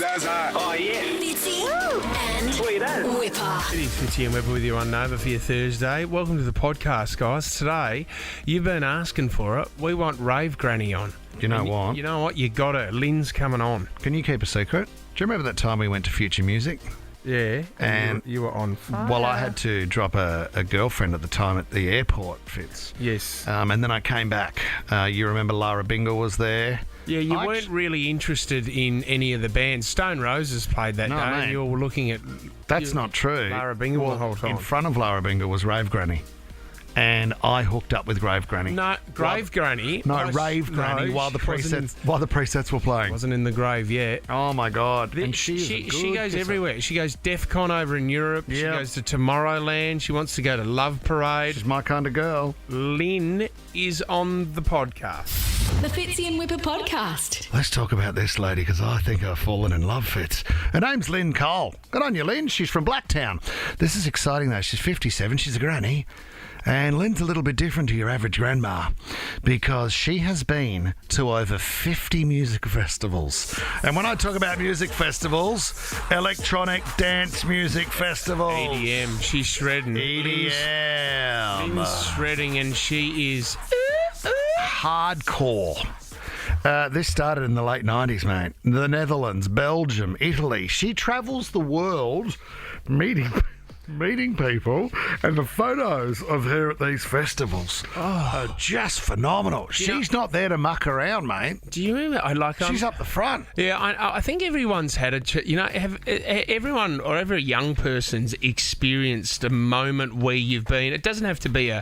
Zaza. Oh, yeah. Fitzy and Sweet as. Whipper. It is Fitzy and Whipper with you on Nova for your Thursday. Welcome to the podcast, guys. Today, you've been asking for it. We want Rave Granny on. You know what? You know what? You got her. Lynn's coming on. Can you keep a secret? Do you remember that time we went to Future Music? Yeah. And you were on fire. Well, I had to drop a girlfriend at the time at the airport, Fitz. Yes. And then I came back. You remember Lara Bingle was there? Yeah, you weren't really interested in any of the bands. Stone Roses played that No, day. mate. You were looking at That's not true. Lara Bingle the whole time. In front of Lara Bingle was Rave Granny. And I hooked up with Rave Granny. No, Grave Granny. No, Rave Granny while the presets were playing. Wasn't in the grave yet. Oh my God! And she goes everywhere. She goes DEF CON over in Europe. Yep. She goes to Tomorrowland. She wants to go to Love Parade. She's my kind of girl. Lynn is on the podcast. The Fitzy and Whipper podcast. Let's talk about this lady because I think I've fallen in love, Fitz. Her name's Lynn Cole. Good on you, Lynn. She's from Blacktown. This is exciting though. She's 57. She's a granny. And Lynn's a little bit different to your average grandma because she has been to over 50 music festivals. And when I talk about music festivals, electronic dance music festivals. EDM. She's shredding. EDM. Lynn's shredding and she is Hardcore. This started in the late 90s, mate. The Netherlands, Belgium, Italy. She travels the world meeting people, and the photos of her at these festivals are just phenomenal. She's not there to muck around, mate. Do you remember? She's up the front. Yeah, I think everyone's had everyone or every young person's experienced a moment where you've been. It doesn't have to be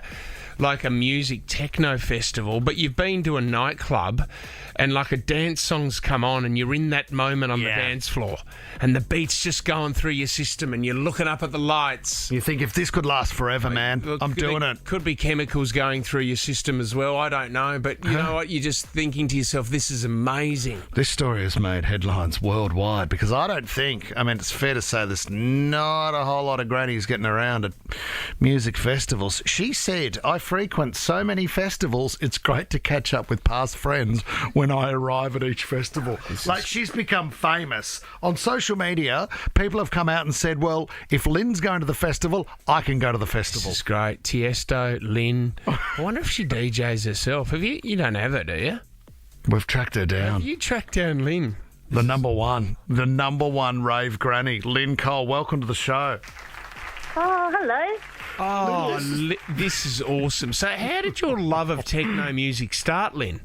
like a music techno festival, but you've been to a nightclub and like a dance song's come on and you're in that moment on the dance floor and the beat's just going through your system and you're looking up at the lights. You think if this could last forever, man, I'm doing it. Could be chemicals going through your system as well, I don't know, but you know what, you're just thinking to yourself, this is amazing. This story has made headlines worldwide because I don't think, it's fair to say there's not a whole lot of grannies getting around at music festivals. She said, I frequent so many festivals, it's great to catch up with past friends when I arrive at each festival. She's become famous. On social media, people have come out and said, well, if Lynn's going to the festival, I can go to the festival. This is great. Tiesto, Lynn. I wonder if she DJs herself. You don't have her, do you? We've tracked her down. You tracked down Lynn. The number one rave granny, Lynn Cole. Welcome to the show. Oh, hello. Oh, this is awesome. So how did your love of techno music start, Lynn?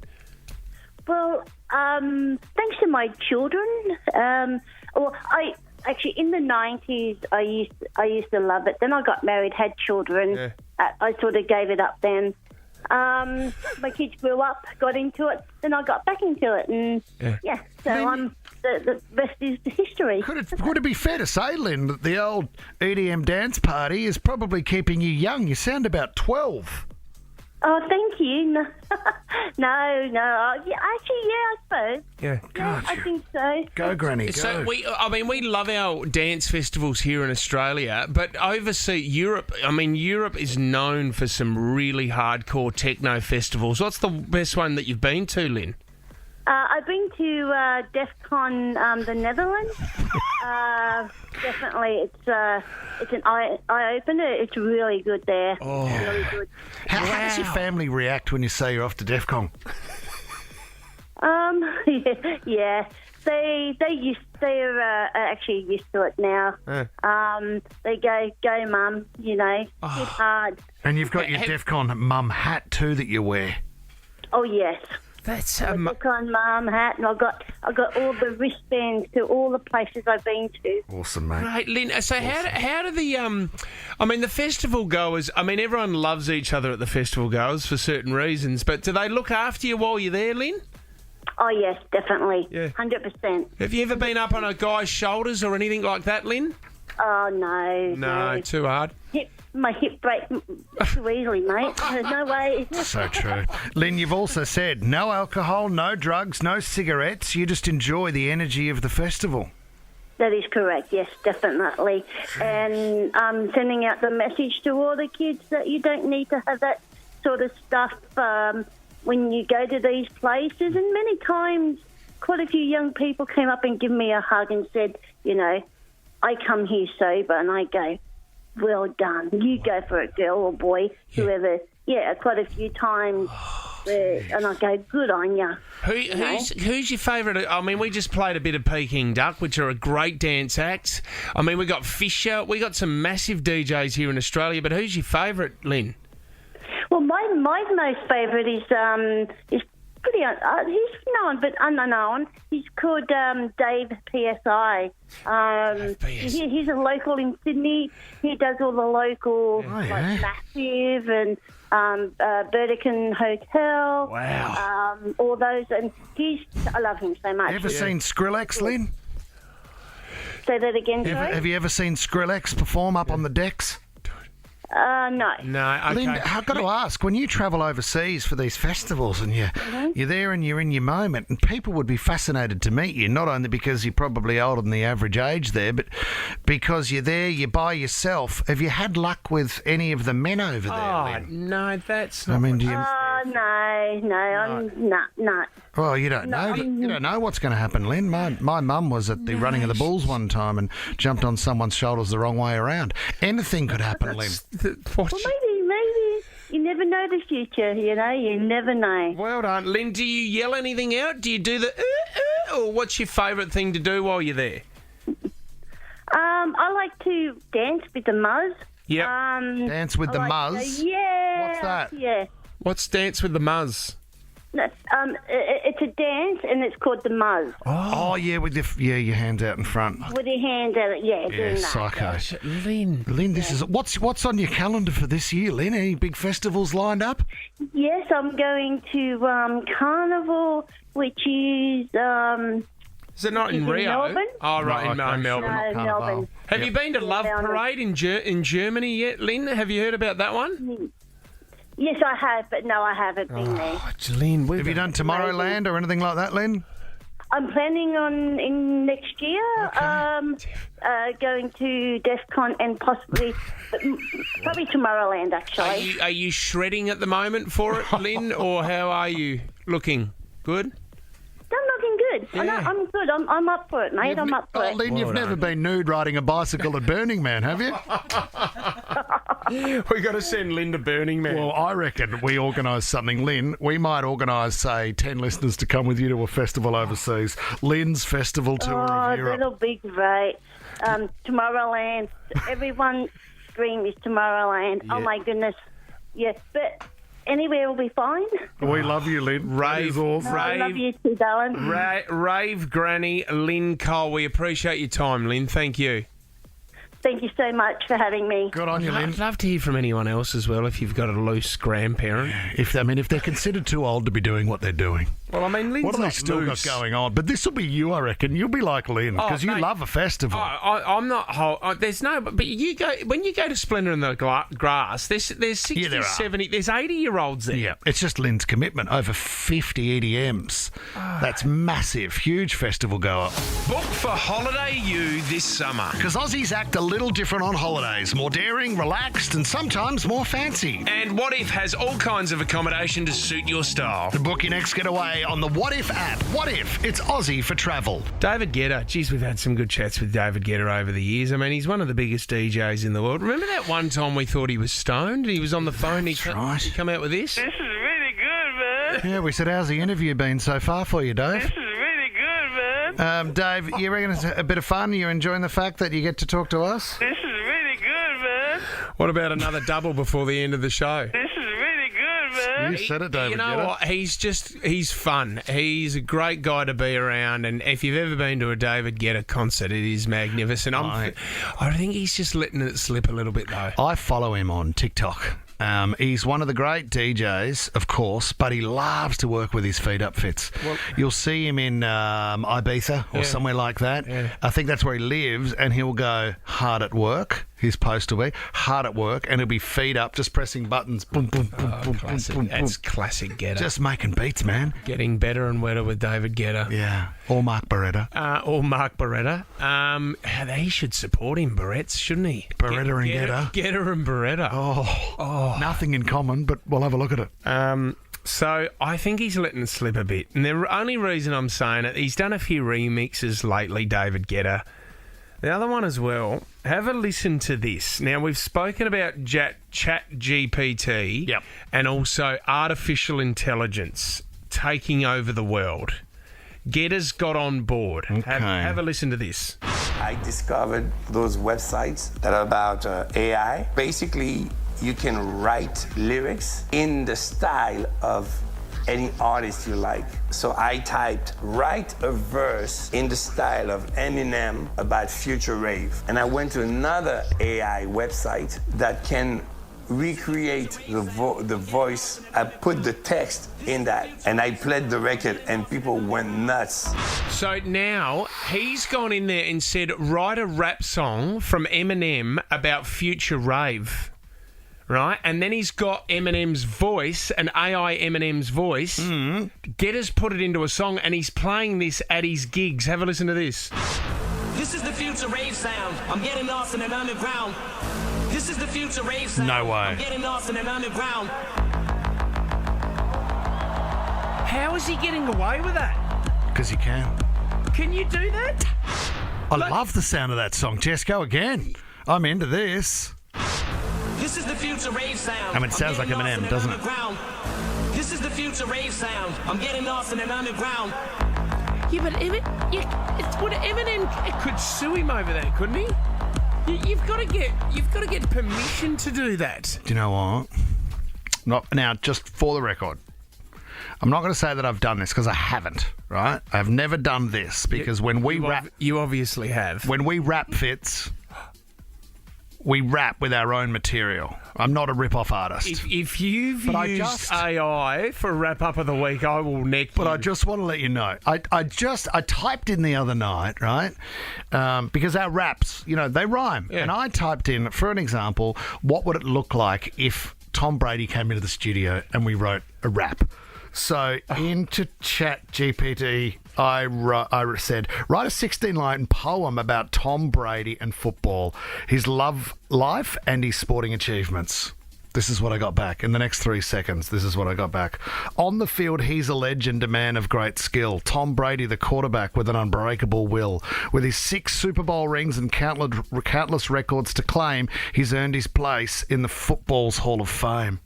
Well, thanks to my children. I actually in the 90s I used to love it. Then I got married, had children. Yeah. I sort of gave it up then. My kids grew up, got into it, then I got back into it, and the rest is history. Would it be fair to say, Lynn, that the old EDM dance party is probably keeping you young? You sound about 12. Oh, thank you. No, no. Yeah, actually, I suppose. Yeah, God. Yeah, I think so. Go, Granny, go. So we love our dance festivals here in Australia, but overseas, Europe is known for some really hardcore techno festivals. What's the best one that you've been to, Lynn? I've been to DEF CON, the Netherlands. Definitely, it's an eye-opener. It's really good there. Oh. It's really good. How does your family react when you say you're off to DEF CON? Yeah. They're actually used to it now. They go, Mum, it's hard. And you've got your DEF CON mum hat too that you wear. Oh, yes. That's DEF CON mum hat, and I got all the wristbands to all the places I've been to. Awesome, mate. Right, Lynn. So how do the festival goers? Everyone loves each other at the festival goers for certain reasons, but do they look after you while you're there, Lynn? Oh yes, definitely. Yeah. 100%. Have you ever been up on a guy's shoulders or anything like that, Lynn? Oh no. No, too hard. My hip break too easily, mate. There's no way. So true. Lynn, you've also said no alcohol, no drugs, no cigarettes. You just enjoy the energy of the festival. That is correct, yes, definitely. And I'm sending out the message to all the kids that you don't need to have that sort of stuff when you go to these places. And many times quite a few young people came up and given me a hug and said, I come here sober, and I go, well done. You go for it, girl or boy, whoever. Yeah, quite a few times. And I go, good on ya. Who's your favourite? I mean, we just played a bit of Peking Duck, which are a great dance act. I mean, we got Fisher. We got some massive DJs here in Australia, but who's your favourite, Lynn? Well, my most favourite is pretty he's known but unknown. He's called Dave PSI. He's a local in Sydney. He does all the local like Massive and Burdekin Hotel. Wow. All those, and I love him so much. Ever seen Skrillex, Lynn? Say that again, sorry? Have you ever seen Skrillex perform up on the decks? No. No, okay. Lynn, I've got to ask, when you travel overseas for these festivals and you're there and you're in your moment, and people would be fascinated to meet you, not only because you're probably older than the average age there, but because you're there, you're by yourself. Have you had luck with any of the men over there, Lynn? No, that's not... I mean, do you... No. Well, you don't know. You don't know what's going to happen, Lynn. My mum was at the running of the bulls one time and jumped on someone's shoulders the wrong way around. Anything could happen, Lynn. Well, maybe. You never know the future, You never know. Well done. Lynn, do you yell anything out? Do you do the or what's your favourite thing to do while you're there? I like to dance with the Muzz. Yep. Dance with the Muzz? Yeah. What's that? Yeah. What's Dance with the Muzz? No, it's a dance, and it's called the Muzz. Oh yeah, with your hands out in front. With your hands out, doing that. Psycho. Lynn, this is what's on your calendar for this year, Lynn? Any big festivals lined up? Yes, I'm going to Carnival, which is Is it not in Rio? Melbourne? Oh, right, in okay, Melbourne. No, Melbourne. Have you been to Love Melbourne. Parade in Germany yet, Lynn? Have you heard about that one? Yes, I have, but no, I haven't been there. Oh, Lynn, Have you done Tomorrowland or anything like that, Lynn? I'm planning on in next year going to DEF CON and probably Tomorrowland, actually. Are you shredding at the moment for it, Lynn, or how are you looking? Good? I'm looking good. Yeah. I'm good. I'm up for it, mate. I'm up for it. Lynn, you've never been nude riding a bicycle at Burning Man, have you? We got to send Lynn to Burning Man. Well, I reckon we organise something, Lynn. We might organise, say, 10 listeners to come with you to a festival overseas. Lynn's festival tour of Europe. That'll be great. Tomorrowland. Everyone's dream is Tomorrowland. Yeah. Oh, my goodness. Yes, but anywhere will be fine. We love you, Lynn. Rave, Awesome. I love you too, darling. Rave Granny, Lynn Cole. We appreciate your time, Lynn. Thank you. Thank you so much for having me. Good on you, Lynn. I'd love to hear from anyone else as well if you've got a loose grandparent. If they're considered too old to be doing what they're doing. Well, I mean, Lynn's What have they not still loose. got going on? But this will be you, I reckon. You'll be like Lynn because you mate. love a festival. I'm not. There's no. But you go when you go to Splendour in the Grass. There's 60, Yeah, there are. 70. There's 80-year-olds there. Yeah, it's just Lynn's commitment. Over 50 EDMs. That's massive. Huge festival goer. Book for Holiday U this summer. Because Aussies act a little different on holidays. More daring, relaxed, and sometimes more fancy. And What If has all kinds of accommodation to suit your style. Book your next getaway on the What If app. What If? It's Aussie for travel. David Guetta. Geez, we've had some good chats with David Guetta over the years. I mean, he's one of the biggest DJs in the world. Remember that one time we thought he was stoned? He was on the phone. He come out with this? This is really good, man. Yeah, we said, how's the interview been so far for you, Dave? This is really good, man. Dave, you reckon it's a bit of fun? You're enjoying the fact that you get to talk to us? This is really good, man. What about another double before the end of the show? This is really good, man. You said it, David. You know what? He's fun. He's a great guy to be around. And if you've ever been to a David Guetta concert, it is magnificent. I think he's just letting it slip a little bit, though. I follow him on TikTok. He's one of the great DJs, of course, but he loves to work with his feet up fits. Well, you'll see him in Ibiza or somewhere like that. Yeah. I think that's where he lives, and he'll go hard at work. His post will be hard at work, and he'll be feet up, just pressing buttons. Boom, boom, boom, boom, boom, Classic. boom, That's boom. classic Guetta. Just making beats, man. Getting better and wetter with David Guetta. Yeah. Or Mark Beretta. Or Mark Beretta. He should support him, Barrett's, shouldn't he? Beretta and Guetta. Guetta and Beretta. Oh, nothing in common, but we'll have a look at it. So I think he's letting it slip a bit. And the only reason I'm saying it, he's done a few remixes lately, David Guetta. The other one as well, have a listen to this. Now, we've spoken about Chat GPT and also artificial intelligence taking over the world. Guetta's got on board. Okay. Have a listen to this. I discovered those websites that are about AI. Basically, you can write lyrics in the style of any artist you like. So I typed, write a verse in the style of Eminem about future rave. And I went to another AI website that can recreate the voice. I put the text in that and I played the record and people went nuts. So now he's gone in there and said, write a rap song from Eminem about future rave. Right? And then he's got Eminem's voice, an AI Eminem's voice. Guetta's put it into a song and he's playing this at his gigs. Have a listen to this. This is the future rave sound. I'm getting lost in an underground. This is the future rave sound. No way. I'm getting lost in an underground. How is he getting away with that? Because you can. Can you do that? I love the sound of that song. Jess, go again. I'm into this. This is the future rave sound. I mean, it sounds like Eminem, doesn't it? This is the future rave sound. I'm getting lost in an underground. Yeah, but Eminem could sue him over that, couldn't he? You've got to get permission to do that. Do you know what? Now, just for the record, I'm not going to say that I've done this because I haven't, right? I've never done this because when we rap... You obviously have. When we rap Fitz, we rap with our own material. I'm not a rip-off artist. If you've used AI for Wrap Up of the Week, I will neck you. But I just want to let you know, I typed in the other night, right? Because our raps, they rhyme. Yeah. And I typed in, for an example, what would it look like if Tom Brady came into the studio and we wrote a rap? So into Chat GPT, I said, write a 16-line poem about Tom Brady and football, his love life and his sporting achievements. This is what I got back. In the next 3 seconds, this is what I got back. On the field, he's a legend, a man of great skill. Tom Brady, the quarterback with an unbreakable will. With his 6 Super Bowl rings and countless records to claim, he's earned his place in the football's Hall of Fame.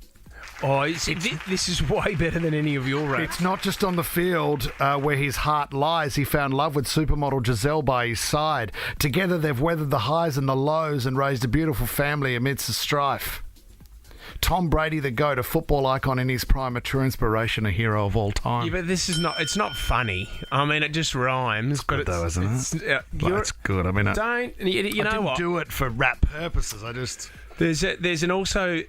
Oh, this is way better than any of your raps. It's not just on the field where his heart lies. He found love with supermodel Giselle by his side. Together they've weathered the highs and the lows and raised a beautiful family amidst the strife. Tom Brady, the GOAT, a football icon in his prime, a true inspiration, a hero of all time. Yeah, but it's not funny. I mean, it just rhymes. But Good though, isn't it? It's good. I mean, I didn't do it for rap purposes. I just... There's an also...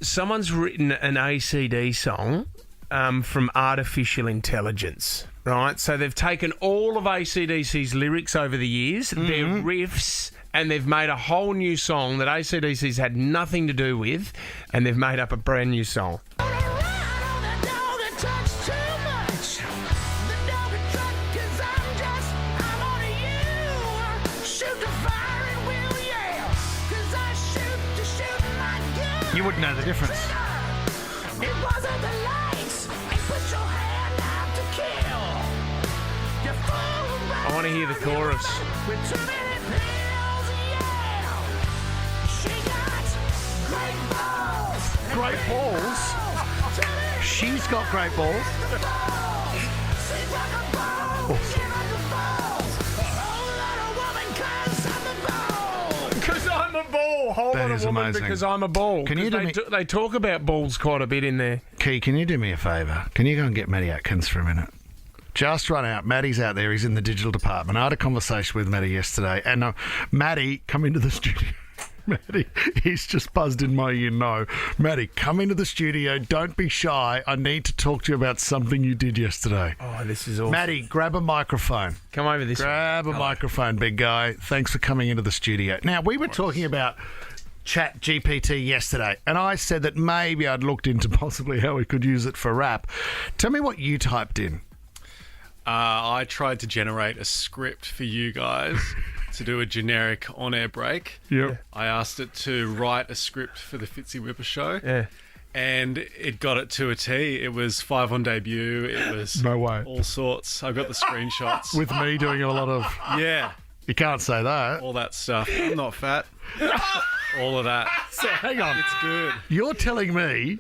Someone's written an ACD song from artificial intelligence, right? So they've taken all of AC/DC's lyrics over the years, their riffs, and they've made a whole new song that AC/DC's had nothing to do with, and they've made up a brand new song. You wouldn't know the difference. It wasn't the lights. It put your hand out to kill. You fool I want to hear the chorus. with too many pills, yeah. She got great balls. Great balls? She's got great balls. She's like a ball. She like a balls. Oh, little woman, 'cause I'm a ball. Because I'm a ball. Hold That on is a woman, amazing. because I'm a ball. Can you They talk about balls quite a bit in there. Key, can you do me a favour? Can you go and get Matty Atkins for a minute? Just run out. Matty's out there. He's in the digital department. I had a conversation with Matty yesterday. And Matty, come into the studio. Matty, he's just buzzed in my ear. No. Matty, come into the studio. Don't be shy. I need to talk to you about something you did yesterday. Oh, this is awesome. Matty, grab a microphone. Come over this way. Grab a microphone, big guy. Thanks for coming into the studio. Now, we were talking about Chat GPT yesterday, and I said that maybe I'd looked into possibly how we could use it for rap. Tell me what you typed in. I tried to generate a script for you guys to do a generic on-air break. Yep. I asked it to write a script for the Fitzy Whipper show. Yeah. and it got it to a T. It was 5 on debut. It was No way. all sorts. I've got the screenshots. With me doing a lot of... Yeah, You can't say that. all that stuff. I'm not fat. All of that. So hang on. It's good. You're telling me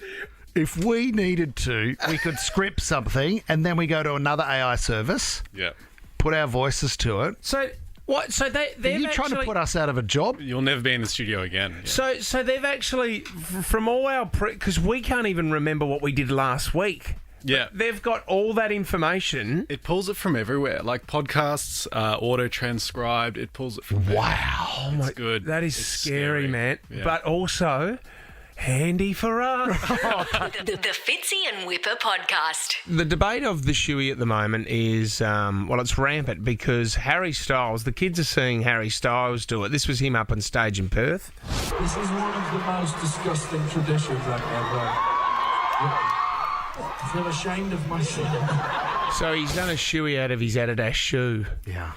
if we needed to, we could script something and then we go to another AI service, Yeah. put our voices to it. So what? So Are they've you trying to actually- put us out of a job? You'll never be in the studio again. Yeah. So they've actually, from all our because we can't even remember what we did last week. Yeah. They've got all that information. It pulls it from everywhere, like podcasts, auto-transcribed. It pulls it from Wow. Oh my, good. That is It's scary, man. Yeah. But also handy for us. The Fitzy and Whipper podcast. The debate of the shoey at the moment is, it's rampant because Harry Styles, the kids are seeing Harry Styles do it. This was him up on stage in Perth. This is one of the most disgusting traditions I've ever. I feel ashamed of myself. So he's done a shoey out of his Adidas shoe. Yeah.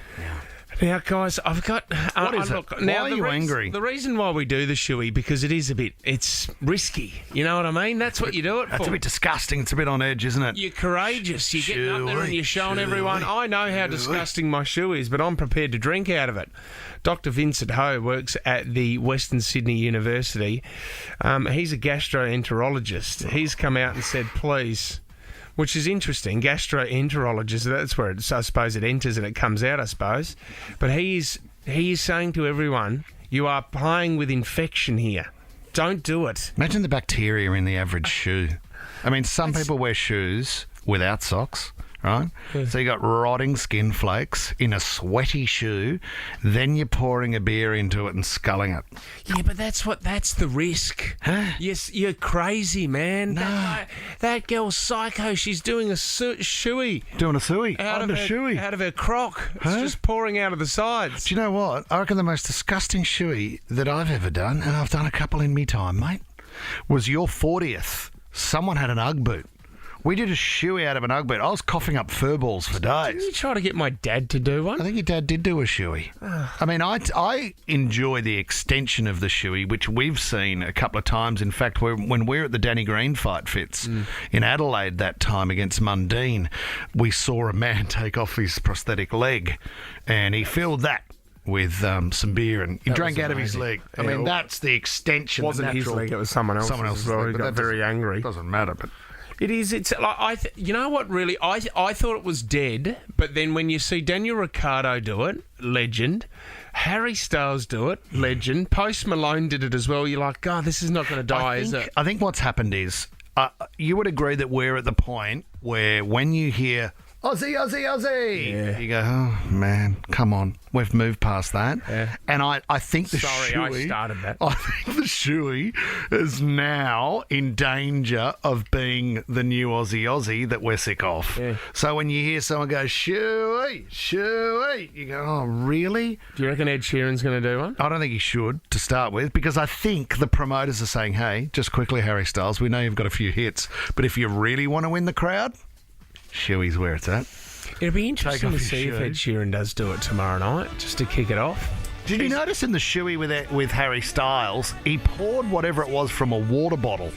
Now, guys, I've got... What is it? look, Why now, are the you reason- angry? The reason why we do the shoey, because it's risky. You know what I mean? That's what you do it That's for. a bit disgusting. It's a bit on edge, isn't it? You're courageous. You're getting up there and you're showing Shoey. everyone, I know how disgusting my shoe is, but I'm prepared to drink out of it. Dr. Vincent Ho works at the Western Sydney University. He's a gastroenterologist. He's come out and said, please... Which is interesting. Gastroenterologist, that's where I suppose it enters and it comes out, I suppose. But he is saying to everyone, you are playing with infection here. Don't do it. Imagine the bacteria in the average shoe. I mean, some people wear shoes without socks, right? So you got rotting skin flakes in a sweaty shoe, then you're pouring a beer into it and sculling it. Yeah, but that's the risk. Huh? Yes, you're crazy, man. No. That girl's psycho. She's doing a shoey Doing a suey out on of the her, shoey. out of her crock. It's Huh? just pouring out of the sides. Do you know what? I reckon the most disgusting shoey that I've ever done, and I've done a couple in me time, mate, was your 40th. Someone had an Ugg boot. We did a shoey out of an Ugg boot. I was coughing up fur balls for Didn't you days. try to get my dad to do one? I think your dad did do a shoey. I mean, I enjoy the extension of the shoey, which we've seen a couple of times. In fact, when we were at the Danny Green fight, Fitz, in Adelaide that time against Mundine, we saw a man take off his prosthetic leg and he filled that with some beer and he drank out of his leg. I Yeah, mean, well, that's the extension. wasn't the his natural, leg, it was someone else's Someone else's as well. leg, He but got that very angry. Doesn't matter, but... It is. It's like you know what? Really, I thought it was dead, but then when you see Daniel Ricciardo do it, legend. Harry Styles do it, legend. Post Malone did it as well. You're like, God, this is not going to die, is it? I think what's happened is you would agree that we're at the point where when you hear Aussie, Aussie, Aussie, Yeah. you go, oh man, come on, we've moved past that. Yeah. And I think the Sorry, I shoey, started that. I think the shoey is now in danger of being the new Aussie that we're sick of. Yeah. So when you hear someone go shoey, shoey, you go, oh really? Do you reckon Ed Sheeran's going to do one? I don't think he should to start with because I think the promoters are saying, hey, just quickly, Harry Styles, we know you've got a few hits, but if you really want to win the crowd, shoey's where it's at. It'll be interesting off to your see if shoe. Ed Sheeran does do it tomorrow night, just to kick it off. Did you notice in the shoey with Harry Styles, he poured whatever it was from a water bottle?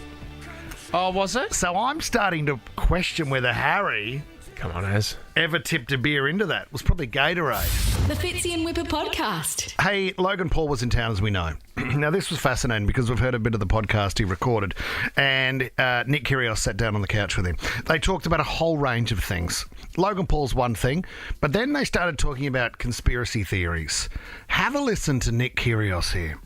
Oh, was it? So I'm starting to question whether Harry Come on, Az. ever tipped a beer into that. It was probably Gatorade. The Fitzy and Whipper podcast. Hey, Logan Paul was in town, as we know. Now, this was fascinating because we've heard a bit of the podcast he recorded, and Nick Kyrgios sat down on the couch with him. They talked about a whole range of things. Logan Paul's one thing, but then they started talking about conspiracy theories. Have a listen to Nick Kyrgios here.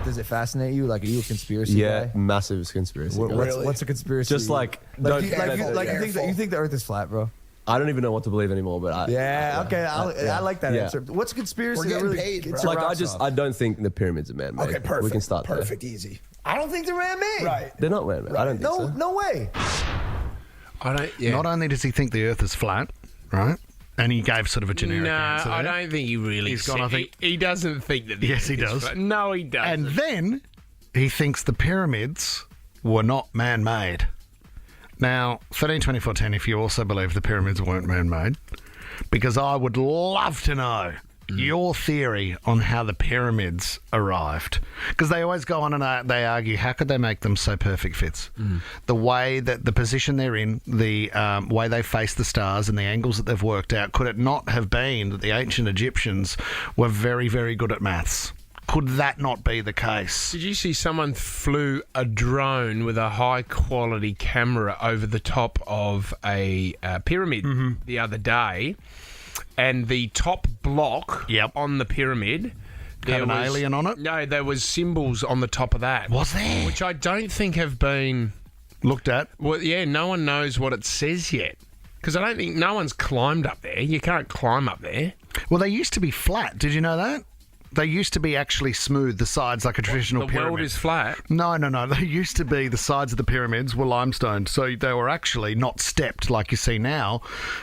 Does it fascinate you? Like, are you a conspiracy Yeah, guy? massive conspiracy. guy. What's a conspiracy? Just like, Like, you, don't- you think the Earth is flat, bro? I don't even know what to believe anymore. But Okay. I like that Yeah. answer. What's a conspiracy? We're that getting really paid, gets bro. your like, rocks off? I don't think the pyramids are man-made. Okay, perfect. We can start there. Perfect, easy. I don't think they're man-made. Right. They're not man-made. I don't think so. No way. I don't. Yeah. Not only does he think the Earth is flat, right? And he gave sort of a generic No, answer. I there. don't think he really. He's gone, I think- he doesn't think that. The Yes, Earth he is does. flat. No, he doesn't. And then he thinks the pyramids were not man-made. Now, 132410, if you also believe the pyramids weren't man-made, because I would love to know your theory on how the pyramids arrived. Because they always go on and they argue, how could they make them so perfect fits? The way that the position they're in, the way they face the stars and the angles that they've worked out, could it not have been that the ancient Egyptians were very, very good at maths? Could that not be the case? Did you see someone flew a drone with a high-quality camera over the top of a pyramid the other day? And the top block on the pyramid... Had an alien on it? No, there was symbols on the top of that. Was there? Which I don't think have been... Looked at? Well, yeah, no one knows what it says yet. Because I don't think no one's climbed up there. You can't climb up there. Well, they used to be flat. Did you know that? They used to be actually smooth, the sides like a traditional pyramid. The world is flat? No. They used to be, the sides of the pyramids were limestone, so they were actually not stepped like you see now,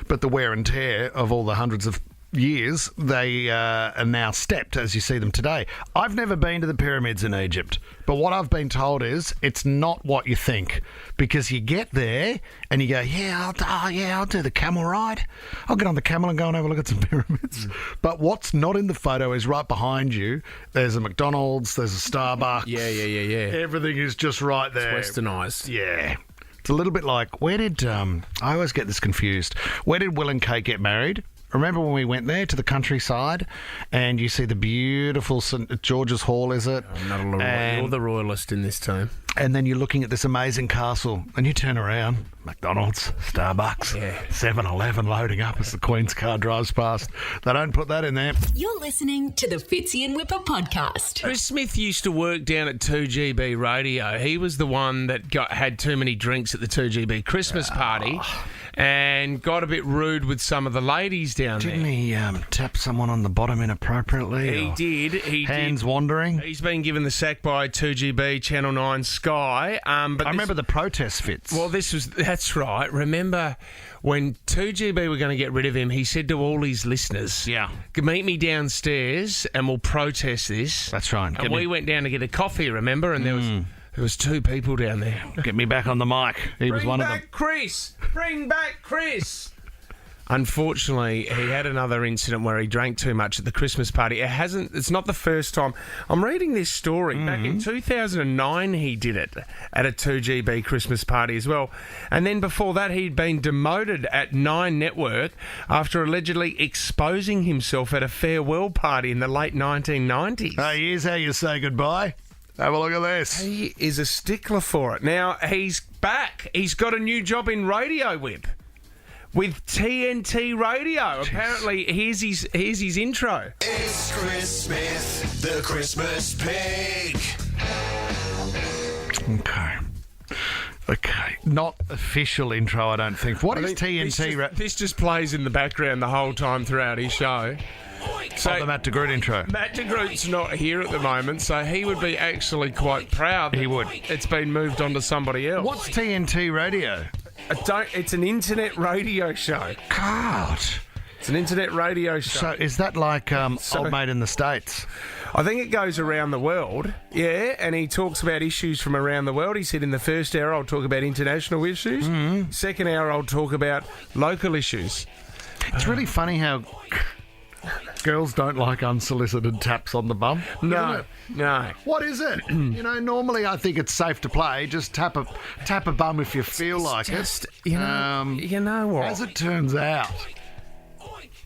but the wear and tear of all the hundreds of years, they are now stepped as you see them today. I've never been to the pyramids in Egypt, but what I've been told is it's not what you think, because you get there and you go, I'll do the camel ride. I'll get on the camel and go and have a look at some pyramids. But what's not in the photo is right behind you. There's a McDonald's, there's a Starbucks. Yeah. Everything is just right there. It's westernised. Yeah. It's a little bit like, where did, I always get this confused, where did Will and Kate get married? Remember when we went there to the countryside and you see the beautiful St George's Hall, is it? I'm not a royal. You're the royalist in this team. And then you're looking at this amazing castle and you turn around, McDonald's, Starbucks, 7-Eleven loading up as the Queen's car drives past. They don't put that in there. You're listening to the Fitzy and Whipper podcast. Chris Smith used to work down at 2GB Radio. He was the one that had too many drinks at the 2GB Christmas party and got a bit rude with some of the ladies down there. Didn't he tap someone on the bottom inappropriately? He did. Hands wandering? He's been given the sack by 2GB, Channel 9, Sky. But I remember the protest fits. Well, that's right. Remember when 2GB were going to get rid of him, he said to all his listeners, meet me downstairs and we'll protest this. That's right. And we went down to get a coffee, remember? And there was two people down there. Get me back on the mic. He was one of them. Bring back Chris! Unfortunately, he had another incident where he drank too much at the Christmas party. It's not the first time. I'm reading this story. Back in 2009, he did it at a 2GB Christmas party as well. And then before that, he'd been demoted at 9 Network after allegedly exposing himself at a farewell party in the late 1990s. Hey, here's how you say goodbye. Have a look at this. He is a stickler for it. Now, he's back. He's got a new job in Radio Whip with TNT Radio. Jeez. Apparently, here's his intro. It's Chris Smith, the Christmas pig. Okay. Not official intro, I don't think. What is TNT? This just plays in the background the whole time throughout his show. So the Matt DeGroot intro. Matt DeGroot's not here at the moment, so he would be actually quite proud. He would. It's been moved on to somebody else. What's TNT Radio? It's an internet radio show. God. It's an internet radio show. So is that like Old Mate in the States? I think it goes around the world, and he talks about issues from around the world. He said in the first hour I'll talk about international issues. Second hour I'll talk about local issues. It's really funny how girls don't like unsolicited taps on the bum. No. What is it? Normally I think it's safe to play. Just tap a bum if you feel like it. You know what? As it turns out.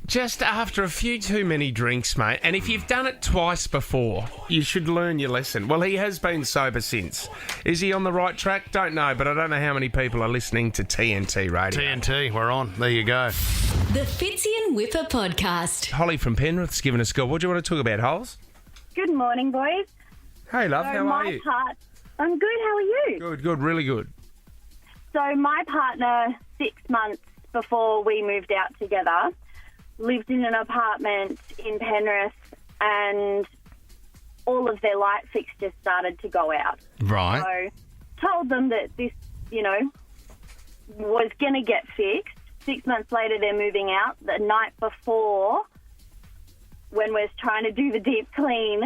Just after a few too many drinks, mate. And if you've done it twice before, you should learn your lesson. Well, he has been sober since. Is he on the right track? Don't know, but I don't know how many people are listening to TNT Radio. TNT, we're on. There you go. The Fitzy and Whipper podcast. Holly from Penrith's given us a call. What do you want to talk about, Holes? Good morning, boys. Hey, love. How are you? I'm good. How are you? Good. Really good. So my partner, 6 months before we moved out together, lived in an apartment in Penrith, and all of their light fixtures started to go out. Right. So told them that this, was going to get fixed. 6 months later, they're moving out. The night before, when we're trying to do the deep clean,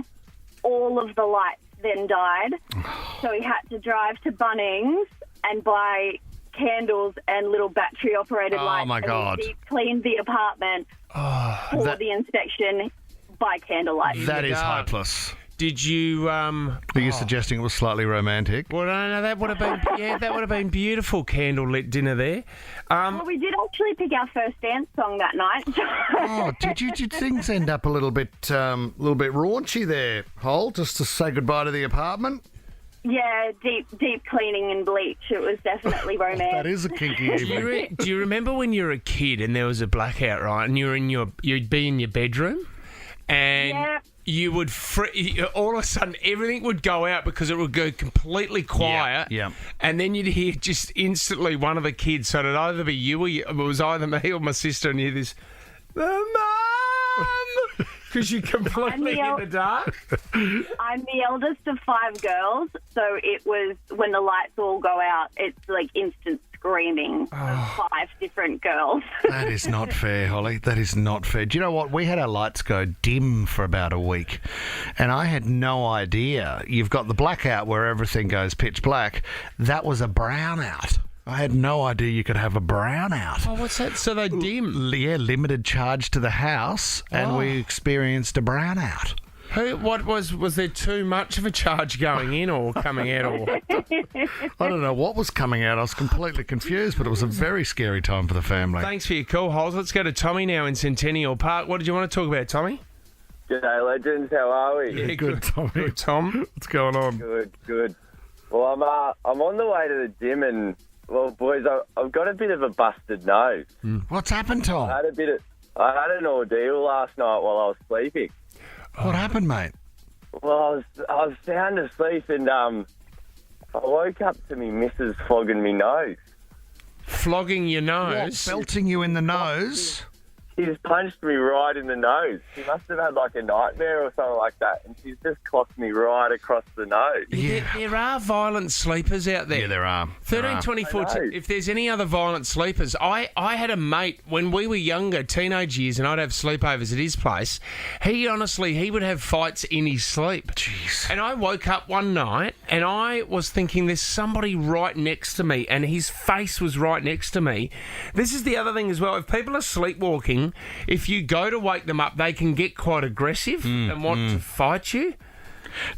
all of the lights then died. So we had to drive to Bunnings and buy candles and little battery-operated lights. Oh, my God. And we deep cleaned the apartment for the inspection. by candlelight. That is dark. hopeless. Did you? Are you suggesting it was slightly romantic? Well, no, that would have been that would have been beautiful candlelit dinner there. Well, we did actually pick our first dance song that night. Oh, did things end up a little bit raunchy there, Hole? Just to say goodbye to the apartment. Yeah, deep cleaning and bleach. It was definitely romantic. That is a kinky evening. Do you remember when you were a kid and there was a blackout, right? And you'd be in your bedroom, and Yeah. you would all of a sudden everything would go out because it would go completely quiet. Yeah. And then you'd hear just instantly one of the kids. So it'd either be you or it was either me or my sister, and you hear this, Mum, because you're completely in the dark. I'm the eldest of 5 girls, so it was when the lights all go out, it's like instant screaming of 5 different girls. That is not fair, Holly. That is not fair. Do you know what? We had our lights go dim for about a week, and I had no idea. You've got the blackout where everything goes pitch black. That was a brownout. I had no idea you could have a brownout. Oh, what's that? So they dim? Yeah, limited charge to the house, and we experienced a brownout. What was there too much of a charge going in or coming out? Or I don't know what was coming out. I was completely confused, but it was a very scary time for the family. Thanks for your call, Holes. Let's go to Tommy now in Centennial Park. What did you want to talk about, Tommy? G'day, legends. How are we? Yeah, Good, Tommy. Good, Tom. What's going on? Good. Well, I'm on the way to the gym, and well, boys, I've got a bit of a busted nose. What's happened, Tom? I had an ordeal last night while I was sleeping. What happened, mate? Well, I was sound asleep, and I woke up to me missus flogging me nose. Flogging your nose? Belting you in the nose? She just punched me right in the nose. She must have had like a nightmare or something like that, and she's just clocked me right across the nose. Yeah. There are violent sleepers out there. Yeah, there are. 1324. If there's any other violent sleepers, I had a mate when we were younger, teenage years, and I'd have sleepovers at his place. He would have fights in his sleep. Jeez. And I woke up one night and I was thinking there's somebody right next to me, and his face was right next to me. This is the other thing as well. If people are sleepwalking, if you go to wake them up, they can get quite aggressive and want to fight you.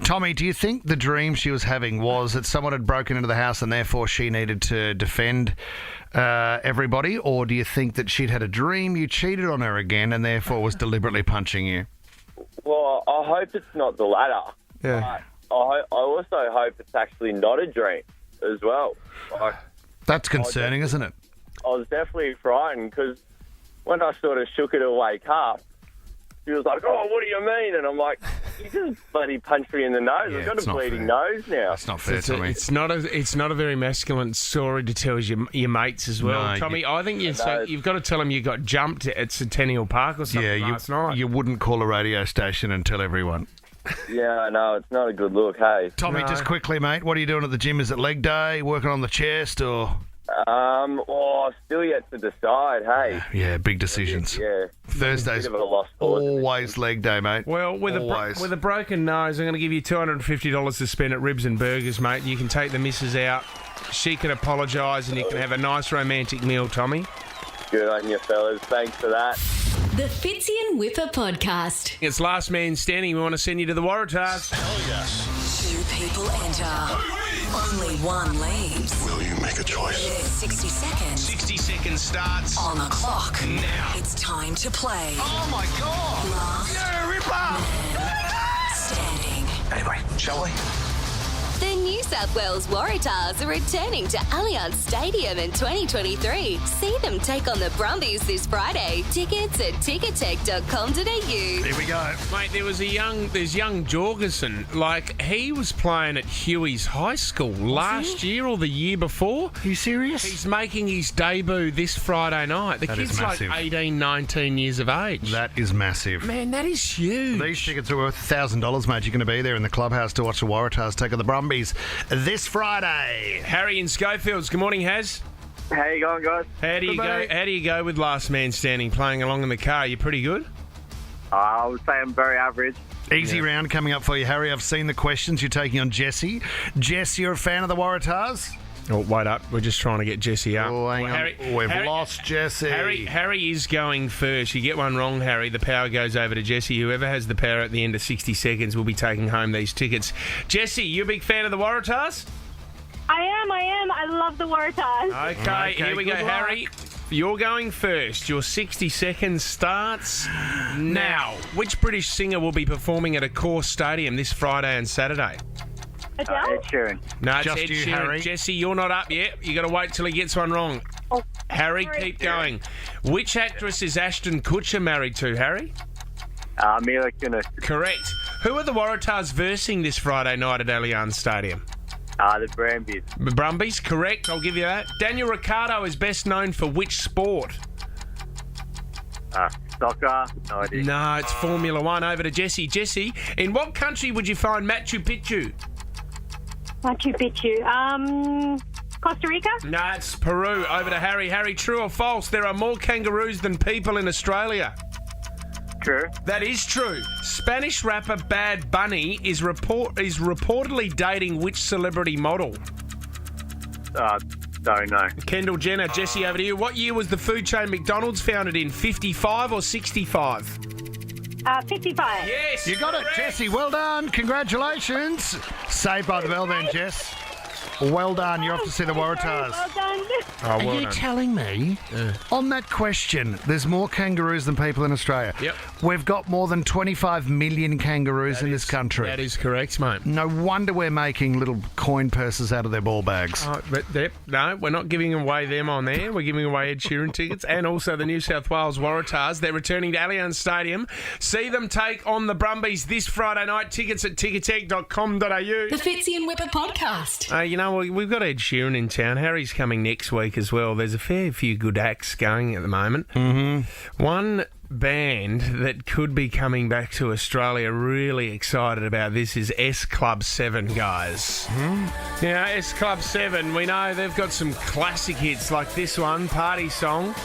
Tommy, do you think the dream she was having was that someone had broken into the house and therefore she needed to defend everybody? Or do you think that she'd had a dream, you cheated on her again, and therefore was deliberately punching you? Well, I hope it's not the latter. Yeah. But I also hope it's actually not a dream as well. That's concerning, isn't it? I was definitely frightened because when I sort of shook her to wake up, she was like, "Oh, what do you mean?" And I'm like, "You just bloody punched me in the nose. Yeah, I've got it's a not bleeding fair. nose now." That's not fair, Tommy. It's not a very masculine story to tell your mates as well. No, Tommy, I think you've got to tell them you got jumped at Centennial Park or something last night. You wouldn't call a radio station and tell everyone. Yeah, I know. It's not a good look, hey. Tommy, just quickly, mate, what are you doing at the gym? Is it leg day, working on the chest, or...? Still yet to decide, hey. Yeah, big decisions. Yeah. Thursdays, Bit of a lost cause. always leg day, mate. Well, with a broken nose, I'm going to give you $250 to spend at Ribs and Burgers, mate. You can take the missus out. She can apologise and you can have a nice romantic meal, Tommy. Good on you, fellas. Thanks for that. The Fitzy and Whipper podcast. It's Last Man Standing. We want to send you to the Waratahs. Hell yes. 2 people enter. Only one leaves. Will you make a choice? There's 60 seconds 60 seconds starts on the clock. now. It's time to play. Oh my God! Last Yeah, Ripper! Standing. Anyway, shall we? The New South Wales Waratahs are returning to Allianz Stadium in 2023. See them take on the Brumbies this Friday. Tickets at tickettech.com.au. Here we go. Mate, there's young Jorgensen. Like, he was playing at Huey's High School last year or the year before. Are you serious? He's making his debut this Friday night. The That is kid's like massive. 18, 19 years of age. That is massive. Man, that is huge. These tickets are worth $1,000, mate. You're going to be there in the clubhouse to watch the Waratahs take on the Brumbies this Friday. Harry in Schofields. Good morning, Haz. How you going, guys? How do you go? How do you go with Last Man Standing? Playing along in the car, you pretty good? I would say I'm very average. Easy round coming up for you, Harry. I've seen the questions. You're taking on Jesse. Jess, you're a fan of the Waratahs? Oh, wait up. We're just trying to get Jesse up. Oh, hang on. We've lost Jesse. Harry is going first. You get one wrong, Harry, the power goes over to Jesse. Whoever has the power at the end of 60 seconds will be taking home these tickets. Jesse, you a big fan of the Waratahs? I am. I love the Waratahs. Okay, here we go, good luck. Harry. You're going first. Your 60 seconds starts now. Which British singer will be performing at a Accor Stadium this Friday and Saturday? Adele? Ed Sheeran. No, it's Just Ed you, Sheeran. Harry. Jesse, you're not up yet. You got to wait till he gets one wrong. Oh, Harry, sorry. keep going. Which actress is Ashton Kutcher married to, Harry? Mila Kunis. Correct. Who are the Waratahs versing this Friday night at Allianz Stadium? The Brumbies. Brumbies, correct. I'll give you that. Daniel Ricciardo is best known for which sport? Soccer. No idea. No, it's Formula One. Over to Jesse. Jesse, in what country would you find Machu Picchu? Machu Picchu. Costa Rica? No, it's Peru. Over to Harry. Harry, true or false? There are more kangaroos than people in Australia. True. That is true. Spanish rapper Bad Bunny is reportedly dating which celebrity model? Don't know. Kendall Jenner. Jesse, over to you. What year was the food chain McDonald's founded in? 55 or 65? 55. Yes. You got it, Jesse. Well done. Congratulations. Saved by the bell then, Jess. Well done. You're off to see the Waratahs. Well done. Oh, well Are you done. telling me, on that question, there's more kangaroos than people in Australia? Yep. We've got more than 25 million kangaroos in this country. That is correct, mate. No wonder we're making little coin purses out of their ball bags. Oh, but no, we're not giving away them on there. We're giving away Ed Sheeran tickets and also the New South Wales Waratahs. They're returning to Allianz Stadium. See them take on the Brumbies this Friday night. Tickets at ticketek.com.au. The Fitzy and Whipper podcast. You know, we've got Ed Sheeran in town. Harry's coming next week as well. There's a fair few good acts going at the moment. Mm-hmm. One band that could be coming back to Australia, really excited about this, is S Club 7, guys. Now, S Club 7, we know they've got some classic hits like this one, Party Song.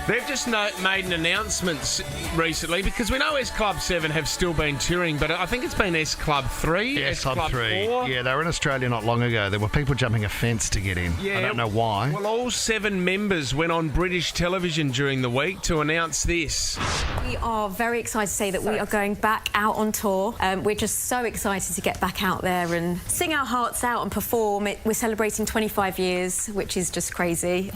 They've just made an announcement recently because we know S Club 7 have still been touring, but I think it's been S Club 3, S Club 3. 4. Yeah, they were in Australia not long ago. There were people jumping a fence to get in. I don't know why. Well, all 7 members went on British television during the week to announce this. We are very excited to say that we are going back out on tour. We're just so excited to get back out there and sing our hearts out and perform. We're celebrating 25 years, which is just crazy.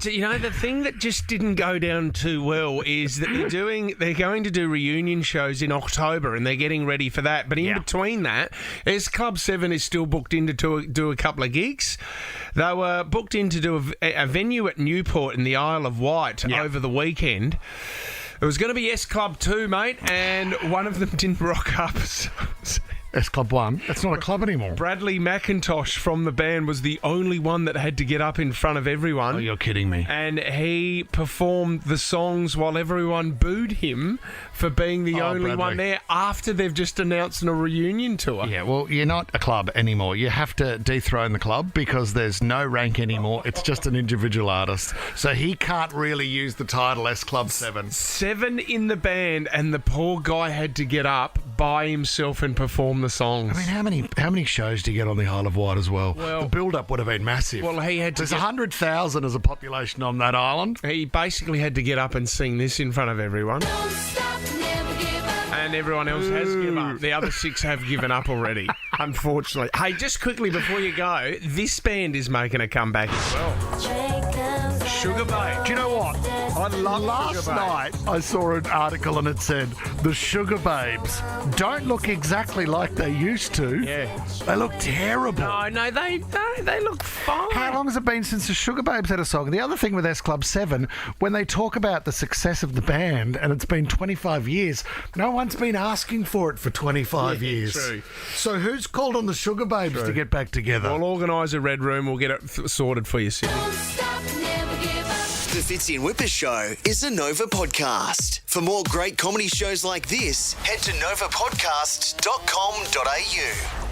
You know, the thing that just didn't go down too well is that they're going to do reunion shows in October and they're getting ready for that. But in between that, S Club 7 is still booked in to do a couple of gigs. They were booked in to do a venue at Newport in the Isle of Wight over the weekend. It was going to be S Club 2, mate, and one of them didn't rock up. S Club 1? That's not a club anymore. Bradley McIntosh from the band was the only one that had to get up in front of everyone. Oh, you're kidding me. And he performed the songs while everyone booed him for being the only one there after they've just announced a reunion tour. Yeah, well, you're not a club anymore. You have to dethrone the club because there's no rank anymore. It's just an individual artist. So he can't really use the title S Club 7. 7 in the band, and the poor guy had to get up by himself and perform the songs. I mean, how many shows do you get on the Isle of Wight as well? The build-up would have been massive. Well, he had to. There's 100,000 as a population on that island. He basically had to get up and sing this in front of everyone. And everyone else has given up. The other 6 have given up already, unfortunately. Hey, just quickly before you go, this band is making a comeback as well. Sugar Babe. Do you know what? I love Last night I saw an article and it said the Sugar Babes don't look exactly like they used to. Yeah. They look terrible. No, they look fine. How long has it been since the Sugar Babes had a song? The other thing with S Club 7, when they talk about the success of the band and it's been 25 years, no one's been asking for it for 25 years. True. So who's called on the Sugar Babes to get back together? We'll organise a Red Room. We'll get it sorted for you, Sydney. The Fitzy and Whipper Show is a Nova podcast. For more great comedy shows like this, head to novapodcast.com.au.